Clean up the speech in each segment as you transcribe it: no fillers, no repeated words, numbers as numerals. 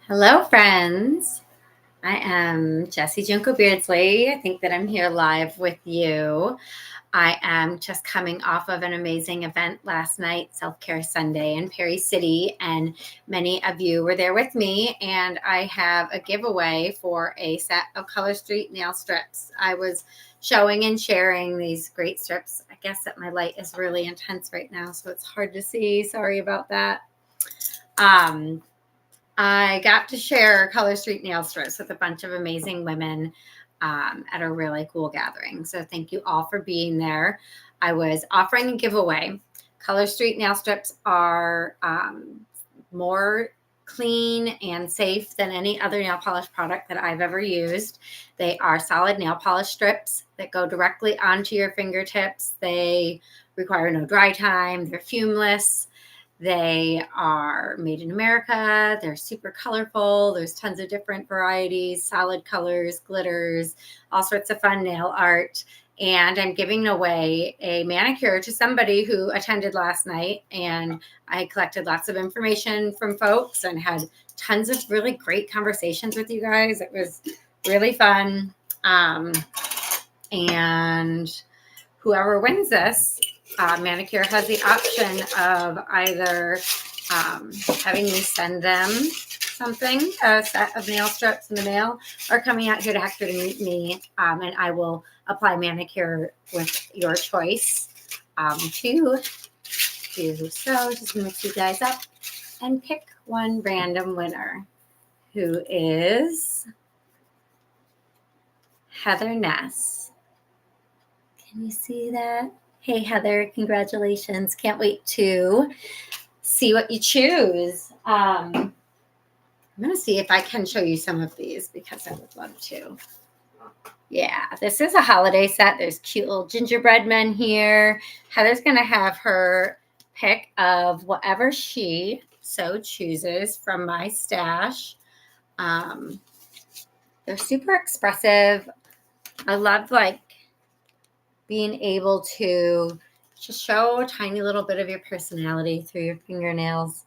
Hello, friends. I am Jessie Junko Beardsley. I think that I'm here live with you. I am just coming off of an amazing event last night, Self Care Sunday in Perry City, and many of you were there with me. And I have a giveaway for a set of Color Street nail strips. I was showing and sharing these great strips. I guess that my light is really intense right now, so it's hard to see. Sorry about that. I got to share Color Street nail strips with a bunch of amazing women at a really cool gathering. So thank you all for being there. I was offering a giveaway. Color Street nail strips are more clean and safe than any other nail polish product that I've ever used. They are solid nail polish strips that go directly onto your fingertips. They require no dry time. They're fumeless. They are made in America. They're super colorful. There's tons of different varieties, solid colors, glitters, all sorts of fun nail art. And I'm giving away a manicure to somebody who attended last night. And I collected lots of information from folks and had tons of really great conversations with you guys. It was really fun. And whoever wins this, manicure has the option of either having me send them something, a set of nail strips in the mail, or coming out here to Hector to meet me, and I will apply manicure with your choice to do so. Just mix you guys up and pick one random winner, who is Heather Ness. Can you see that? Hey, Heather, congratulations. Can't wait to see what you choose. I'm going to see if I can show you some of these because I would love to. Yeah, this is a holiday set. There's cute little gingerbread men here. Heather's going to have her pick of whatever she so chooses from my stash. They're super expressive. I love being able to just show a tiny little bit of your personality through your fingernails.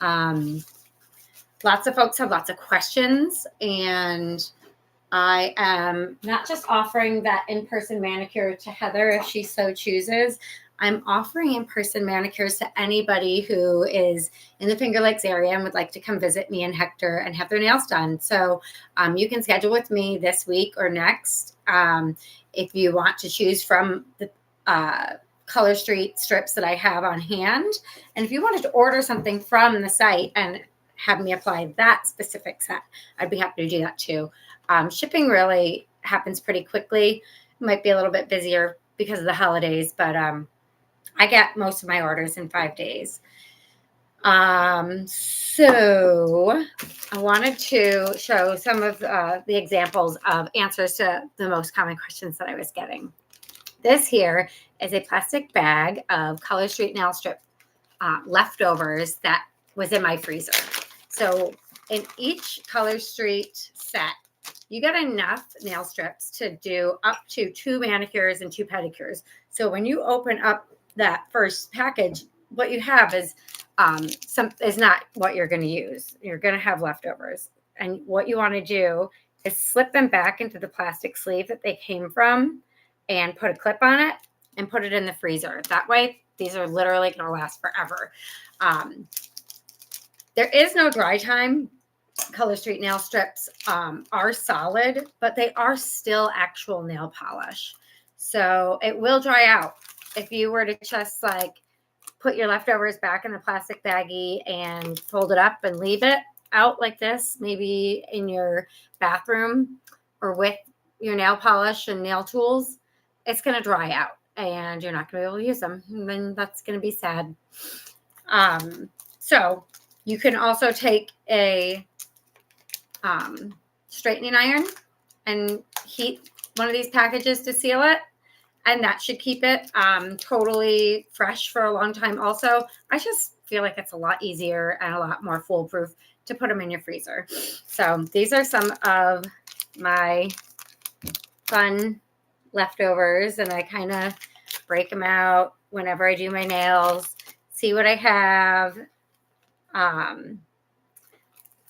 Lots of folks have lots of questions, and I am not just offering that in-person manicure to Heather if she so chooses. I'm offering in-person manicures to anybody who is in the Finger Lakes area and would like to come visit me and Hector and have their nails done. So you can schedule with me this week or next. If you want to choose from the Color Street strips that I have on hand. And if you wanted to order something from the site and have me apply that specific set, I'd be happy to do that too. Shipping really happens pretty quickly. It might be a little bit busier because of the holidays, but I get most of my orders in 5 days. So I wanted to show some of the examples of answers to the most common questions that I was getting. This here is a plastic bag of Color Street nail strip leftovers that was in my freezer. So in each Color Street set, you get enough nail strips to do up to 2 manicures and 2 pedicures. So when you open up that first package, what you have is not what you're going to use. You're going to have leftovers. And what you want to do is slip them back into the plastic sleeve that they came from and put a clip on it and put it in the freezer. That way, these are literally going to last forever. There is no dry time. Color Street nail strips are solid, but they are still actual nail polish. So it will dry out. If you were to just put your leftovers back in the plastic baggie and fold it up and leave it out like this, maybe in your bathroom or with your nail polish and nail tools, it's going to dry out and you're not going to be able to use them. And then that's going to be sad. So you can also take a straightening iron and heat one of these packages to seal it. And that should keep it totally fresh for a long time also. I just feel like it's a lot easier and a lot more foolproof to put them in your freezer. So these are some of my fun leftovers, and I kind of break them out whenever I do my nails, see what I have.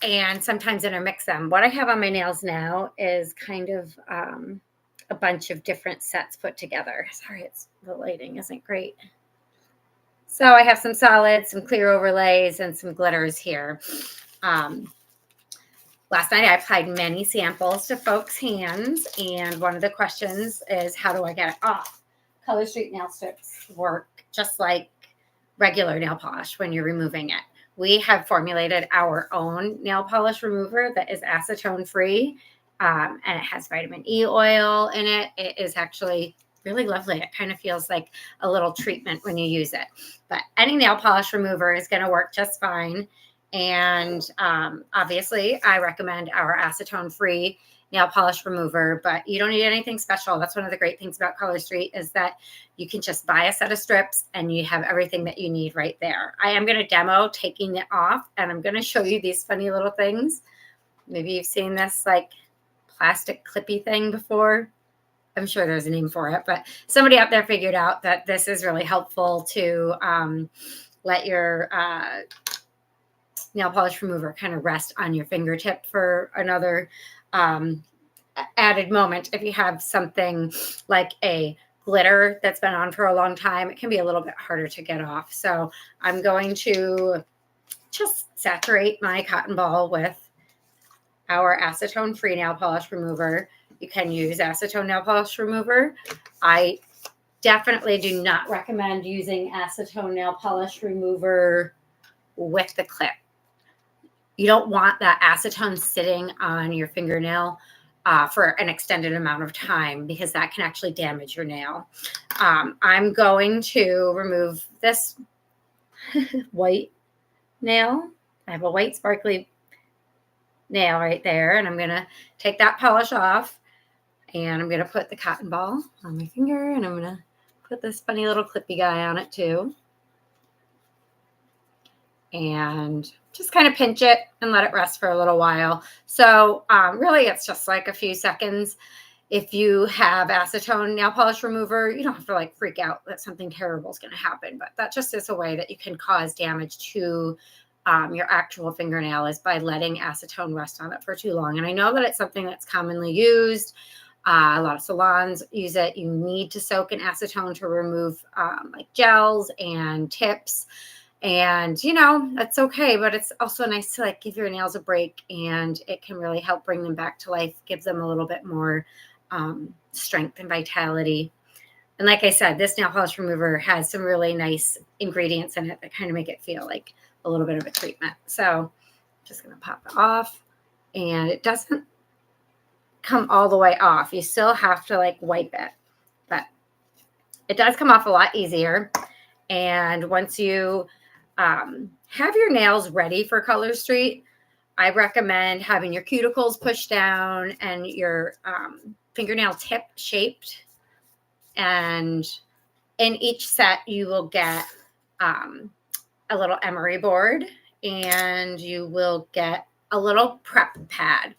and sometimes intermix them. What I have on my nails now is kind of a bunch of different sets put together. Sorry, the lighting isn't great. So I have some solids, some clear overlays, and some glitters here. Last night I applied many samples to folks' hands, and one of the questions is, how do I get it off? Color Street nail strips work just like regular nail polish when you're removing it. We have formulated our own nail polish remover that is acetone free, and it has vitamin E oil in it. It is actually really lovely. It kind of feels like a little treatment when you use it. But any nail polish remover is going to work just fine. And obviously, I recommend our acetone-free nail polish remover, but you don't need anything special. That's one of the great things about Color Street is that you can just buy a set of strips and you have everything that you need right there. I am going to demo taking it off, and I'm going to show you these funny little things. Maybe you've seen this like plastic clippy thing before. I'm sure there's a name for it, but somebody out there figured out that this is really helpful to let your nail polish remover kind of rest on your fingertip for another added moment. If you have something like a glitter that's been on for a long time, it can be a little bit harder to get off. So I'm going to just saturate my cotton ball with our acetone-free nail polish remover. You can use acetone nail polish remover. I definitely do not recommend using acetone nail polish remover with the clip. You don't want that acetone sitting on your fingernail for an extended amount of time because that can actually damage your nail. I'm going to remove this white nail. I have a white sparkly nail right there, and I'm going to take that polish off, and I'm going to put the cotton ball on my finger, and I'm going to put this funny little clippy guy on it too. And just kind of pinch it and let it rest for a little while. So really, it's just like a few seconds. If you have acetone nail polish remover, you don't have to like freak out that something terrible is going to happen. But that just is a way that you can cause damage to your actual fingernail is by letting acetone rest on it for too long. And I know that it's something that's commonly used. A lot of salons use it. You need to soak in acetone to remove like gels and tips. And, you know, that's okay, but it's also nice to like give your nails a break, and it can really help bring them back to life, give them a little bit more strength and vitality. And like I said, this nail polish remover has some really nice ingredients in it that kind of make it feel like a little bit of a treatment. So I'm just going to pop it off, and it doesn't come all the way off. You still have to like wipe it, but it does come off a lot easier. And once you have your nails ready for Color Street, I recommend having your cuticles pushed down and your fingernail tip shaped. And in each set, you will get a little emery board, and you will get a little prep pad.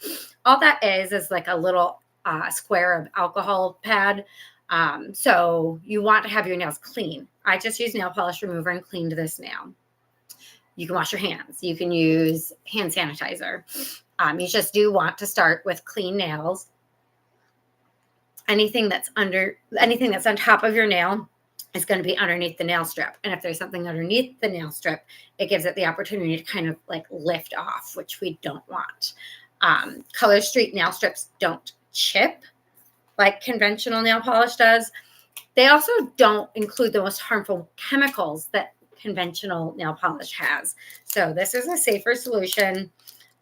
All that is like a little square of alcohol pad. So you want to have your nails clean. I just use nail polish remover and cleaned this nail. You can wash your hands. You can use hand sanitizer. You just do want to start with clean nails. Anything that's on top of your nail is going to be underneath the nail strip. And if there's something underneath the nail strip, it gives it the opportunity to kind of like lift off, which we don't want. Color Street nail strips don't chip like conventional nail polish does. They also don't include the most harmful chemicals that conventional nail polish has. So this is a safer solution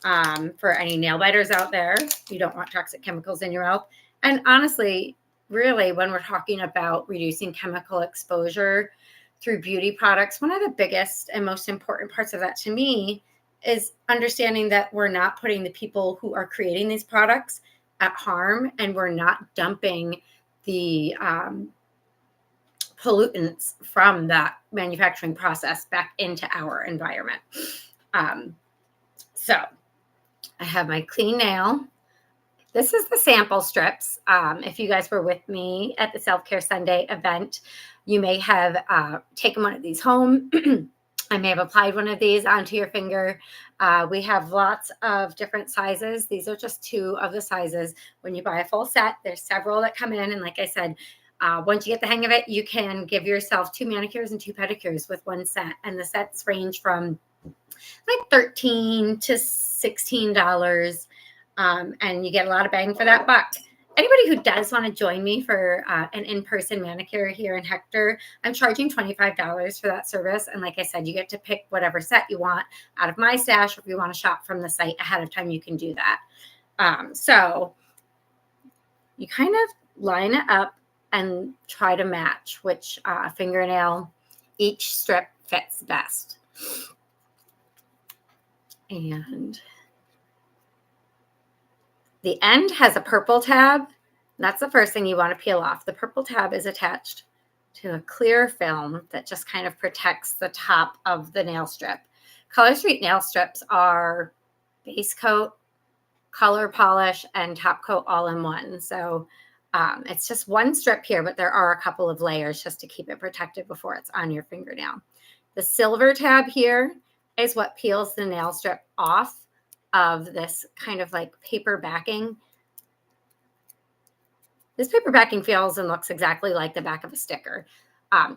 for any nail biters out there. You don't want toxic chemicals in your mouth. And honestly, really, when we're talking about reducing chemical exposure through beauty products, one of the biggest and most important parts of that to me is understanding that we're not putting the people who are creating these products at harm, and we're not dumping the pollutants from that manufacturing process back into our environment. So I have my clean nail. This is the sample strips. If you guys were with me at the Self Care Sunday event, you may have taken one of these home I may have applied one of these onto your finger. We have lots of different sizes. These are just 2 of the sizes. When you buy a full set, there's several that come in. And like I said, once you get the hang of it, you can give yourself 2 manicures and 2 pedicures with one set. And the sets range from like $13 to $16. And you get a lot of bang for that buck. Anybody who does want to join me for an in-person manicure here in Hector, I'm charging $25 for that service. And like I said, you get to pick whatever set you want out of my stash. If you want to shop from the site ahead of time, you can do that. So you kind of line it up and try to match which fingernail each strip fits best. And the end has a purple tab. That's the first thing you want to peel off. The purple tab is attached to a clear film that just kind of protects the top of the nail strip. Color Street nail strips are base coat, color polish, and top coat all in one. So it's just one strip here, but there are a couple of layers just to keep it protected before it's on your fingernail. The silver tab here is what peels the nail strip off of this kind of like paper backing. This paper backing feels and looks exactly like the back of a sticker.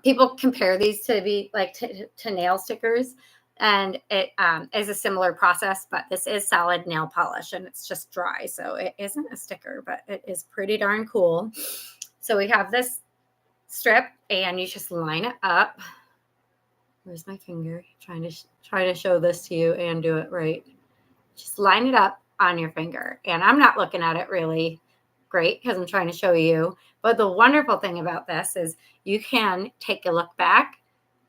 People compare these to be like to nail stickers, and it is a similar process, but this is solid nail polish and it's just dry. So it isn't a sticker, but it is pretty darn cool. So we have this strip and you just line it up. Where's my finger? Trying to show this to you and do it right. Just line it up on your finger. And I'm not looking at it really great because I'm trying to show you. But the wonderful thing about this is you can take a look back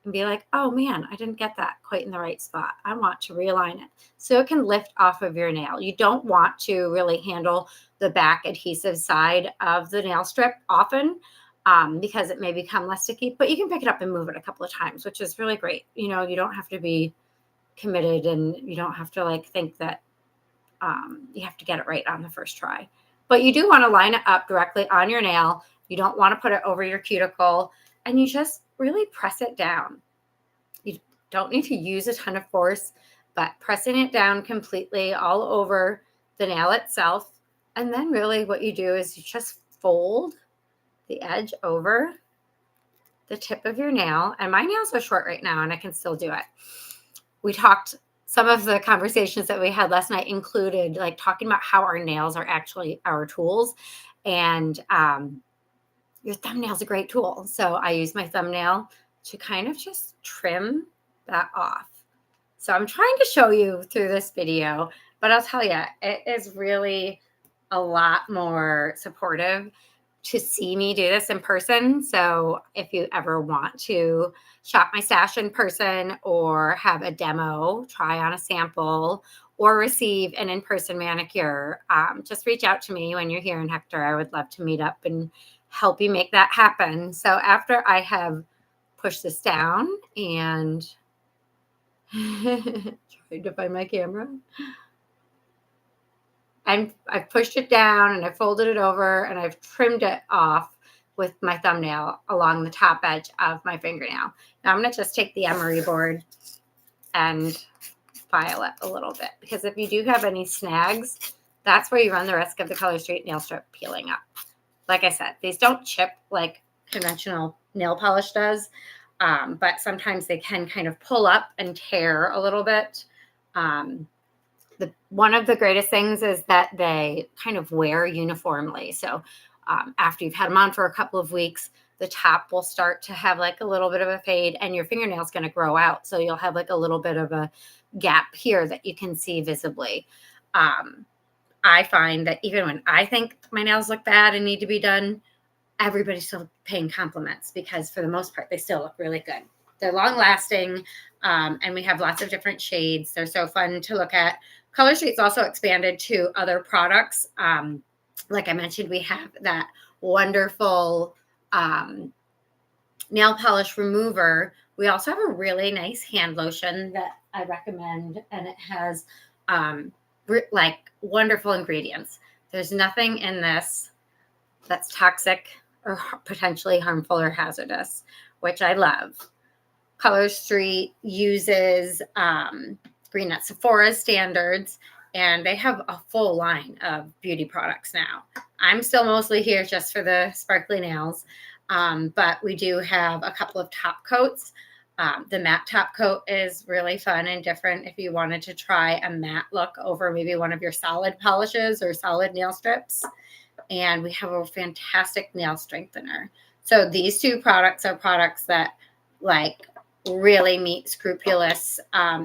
and be like, oh man, I didn't get that quite in the right spot. I want to realign it. So it can lift off of your nail. You don't want to really handle the back adhesive side of the nail strip often because it may become less sticky, but you can pick it up and move it a couple of times, which is really great. You know, you don't have to be committed and you don't have to like think that you have to get it right on the first try. But you do want to line it up directly on your nail. You don't want to put it over your cuticle, and you just really press it down. You don't need to use a ton of force, but pressing it down completely all over the nail itself. And then really what you do is you just fold the edge over the tip of your nail. And my nails are short right now and I can still do it. We talked, some of the conversations that we had last night included like talking about how our nails are actually our tools. And your thumbnail's a great tool. So I use my thumbnail to kind of just trim that off. So I'm trying to show you through this video, but I'll tell you, it is really a lot more supportive to see me do this in person. So if you ever want to shop my stash in person or have a demo, try on a sample, or receive an in-person manicure, just reach out to me when you're here in Hector. I would love to meet up and help you make that happen. So after I have pushed this down and trying to find my camera, and I've pushed it down and I folded it over and I've trimmed it off with my thumbnail along the top edge of my fingernail. Now I'm going to just take the emery board and file it a little bit, because if you do have any snags, that's where you run the risk of the Color Street nail strip peeling up. Like I said, these don't chip like conventional nail polish does, but sometimes they can kind of pull up and tear a little bit. One of the greatest things is that they kind of wear uniformly. So after you've had them on for a couple of weeks, the top will start to have like a little bit of a fade and your fingernail's going to grow out. So you'll have like a little bit of a gap here that you can see visibly. I find that even when I think my nails look bad and need to be done, everybody's still paying compliments because for the most part, they still look really good. They're long lasting, and we have lots of different shades. They're so fun to look at. Color Street's also expanded to other products. Like I mentioned, we have that wonderful nail polish remover. We also have a really nice hand lotion that I recommend, and it has like wonderful ingredients. There's nothing in this that's toxic or potentially harmful or hazardous, which I love. Color Street uses Green at Sephora standards, and they have a full line of beauty products now. I'm still mostly here just for the sparkly nails, but we do have a couple of top coats. The matte top coat is really fun and different if you wanted to try a matte look over maybe one of your solid polishes or solid nail strips. And we have a fantastic nail strengthener. So these two products are products that like really meet scrupulous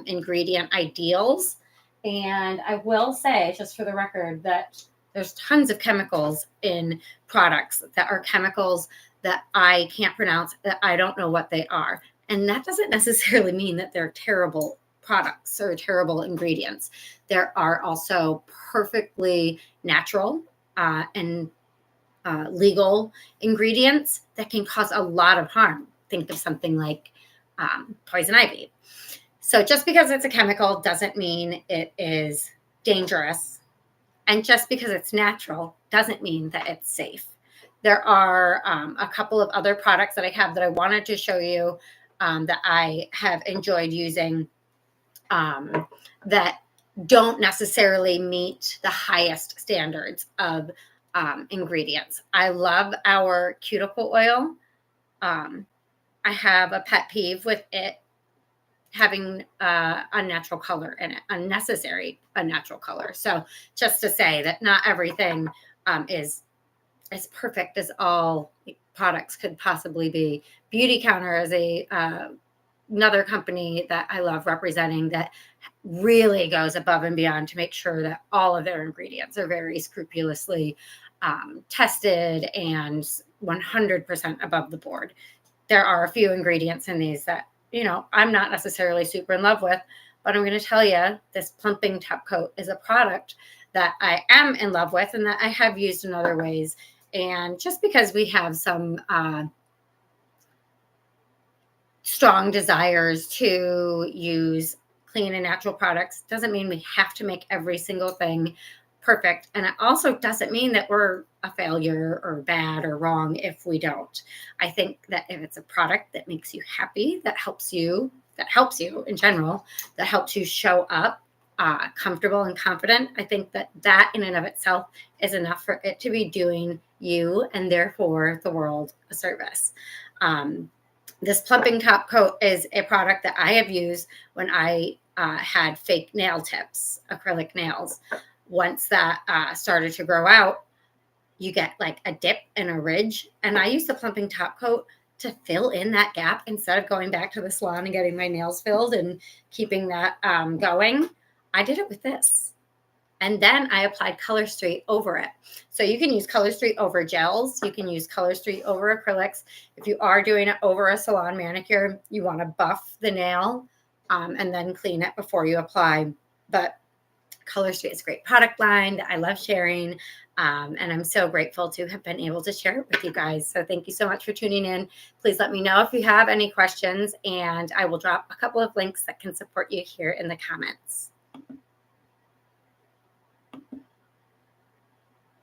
ingredient ideals. And I will say, just for the record, that there's tons of chemicals in products that are chemicals that I can't pronounce, that I don't know what they are. And that doesn't necessarily mean that they're terrible products or terrible ingredients. There are also perfectly natural and legal ingredients that can cause a lot of harm. Think of something like poison ivy. So just because it's a chemical doesn't mean it is dangerous. And just because it's natural doesn't mean that it's safe. There are a couple of other products that I have that I wanted to show you that I have enjoyed using that don't necessarily meet the highest standards of ingredients. I love our cuticle oil. I have a pet peeve with it having unnatural color in it, unnecessary unnatural color. So just to say that not everything is as perfect as all products could possibly be. Beautycounter is another company that I love representing that really goes above and beyond to make sure that all of their ingredients are very scrupulously tested and 100% above the board. There are a few ingredients in these that, I'm not necessarily super in love with, but I'm going to tell you this plumping top coat is a product that I am in love with and that I have used in other ways. And just because we have some strong desires to use clean and natural products doesn't mean we have to make every single thing perfect. And it also doesn't mean that we're a failure or bad or wrong if we don't. I think that if it's a product that makes you happy, that helps you in general, that helps you show up comfortable and confident, I think that in and of itself is enough for it to be doing you and therefore the world a service. This plumping top coat is a product that I have used when I had fake nail tips, acrylic nails. Once that started to grow out, you get like a dip and a ridge. And I use the plumping top coat to fill in that gap instead of going back to the salon and getting my nails filled and keeping that going. I did it with this. And then I applied Color Street over it. So you can use Color Street over gels. You can use Color Street over acrylics. If you are doing it over a salon manicure, you want to buff the nail and then clean it before you apply. But Color Street is a great product line that I love sharing. And I'm so grateful to have been able to share it with you guys. So thank you so much for tuning in. Please let me know if you have any questions, and I will drop a couple of links that can support you here in the comments.